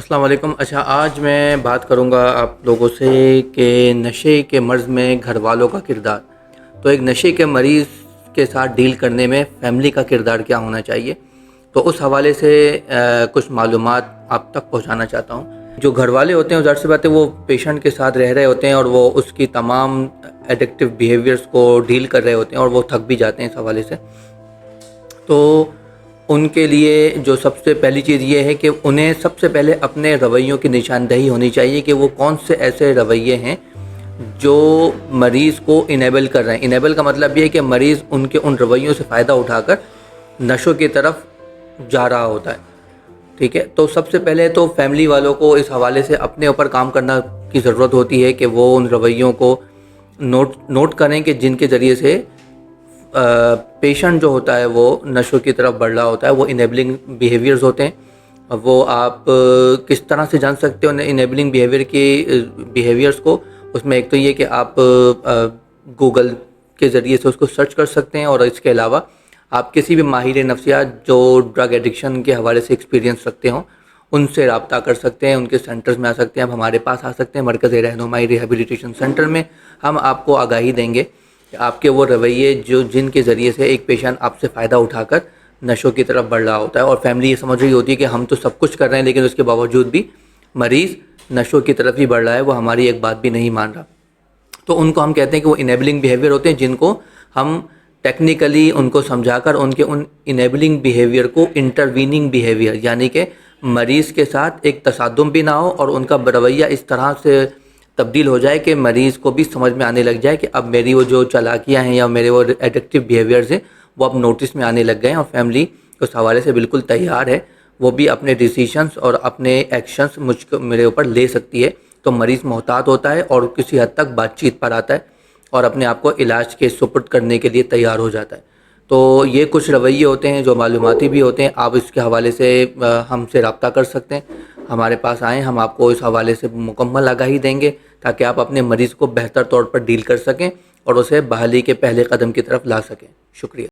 السلام علیکم۔ اچھا، آج میں بات کروں گا آپ لوگوں سے کہ نشے کے مرض میں گھر والوں کا کردار۔ تو ایک نشے کے مریض کے ساتھ ڈیل کرنے میں فیملی کا کردار کیا ہونا چاہیے، تو اس حوالے سے کچھ معلومات آپ تک پہنچانا چاہتا ہوں۔ جو گھر والے ہوتے ہیں ظاہر سی بات ہے وہ پیشنٹ کے ساتھ رہ رہے ہوتے ہیں اور وہ اس کی تمام ایڈکٹیو بیہیویئرس کو ڈیل کر رہے ہوتے ہیں اور وہ تھک بھی جاتے ہیں اس حوالے سے۔ تو ان کے لیے جو سب سے پہلی چیز یہ ہے کہ انہیں سب سے پہلے اپنے رویوں کی نشاندہی ہونی چاہیے کہ وہ کون سے ایسے رویے ہیں جو مریض کو انیبل کر رہے ہیں۔ انیبل کا مطلب یہ ہے کہ مریض ان رویوں سے فائدہ اٹھا کر نشوں کی طرف جا رہا ہوتا ہے، ٹھیک ہے۔ تو سب سے پہلے تو فیملی والوں کو اس حوالے سے اپنے اوپر کام کرنا کی ضرورت ہوتی ہے کہ وہ ان رویوں کو نوٹ کریں کہ جن کے ذریعے سے پیشنٹ جو ہوتا ہے وہ نشوں کی طرف بڑھ رہا ہوتا ہے۔ وہ انیبلنگ بیہیویئرز ہوتے ہیں۔ وہ آپ کس طرح سے جان سکتے ہو انیبلنگ بیہیویئرز کو؟ اس میں ایک تو یہ کہ آپ گوگل کے ذریعے سے اس کو سرچ کر سکتے ہیں، اور اس کے علاوہ آپ کسی بھی ماہر نفسیات جو ڈرگ ایڈکشن کے حوالے سے ایکسپیرینس رکھتے ہوں ان سے رابطہ کر سکتے ہیں، ان کے سینٹرز میں آ سکتے ہیں۔ آپ ہمارے پاس آ سکتے ہیں مرکز رہنمائی ریہیبلیٹیشن سینٹر میں۔ ہم آپ کو آگاہی دیں گے کہ آپ کے وہ رویے جن کے ذریعے سے ایک پیشنٹ آپ سے فائدہ اٹھا کر نشوں کی طرف بڑھ رہا ہوتا ہے، اور فیملی یہ سمجھ رہی ہوتی ہے کہ ہم تو سب کچھ کر رہے ہیں لیکن اس کے باوجود بھی مریض نشوں کی طرف ہی بڑھ رہا ہے، وہ ہماری ایک بات بھی نہیں مان رہا۔ تو ان کو ہم کہتے ہیں کہ وہ انیبلنگ بیہیویئر ہوتے ہیں، جن کو ہم ٹیکنیکلی ان کو سمجھا کر ان کے ان انیبلنگ بیہیویئر کو انٹرویننگ بیہیویئر، یعنی کہ مریض کے ساتھ ایک تصادم بھی نہ ہو اور ان کا رویہ اس طرح سے تبدیل ہو جائے کہ مریض کو بھی سمجھ میں آنے لگ جائے کہ اب میری وہ جو چالاکیاں ہیں یا میرے وہ ایڈکٹیو بیہیویئرز ہیں وہ اب نوٹس میں آنے لگ گئے ہیں، اور فیملی اس حوالے سے بالکل تیار ہے، وہ بھی اپنے ڈیسیشنز اور اپنے ایکشنز میرے اوپر لے سکتی ہے۔ تو مریض محتاط ہوتا ہے اور کسی حد تک بات چیت پر آتا ہے اور اپنے آپ کو علاج کے سپرد کرنے کے لیے تیار ہو جاتا ہے۔ تو یہ کچھ رویے ہوتے ہیں جو معلوماتی بھی ہوتے ہیں۔ آپ اس کے حوالے سے ہم سے رابطہ کر سکتے ہیں، ہمارے پاس آئیں، ہم آپ کو اس حوالے سے مکمل آگاہی دیں گے تاکہ آپ اپنے مریض کو بہتر طور پر ڈیل کر سکیں اور اسے بحالی کے پہلے قدم کی طرف لا سکیں۔ شکریہ۔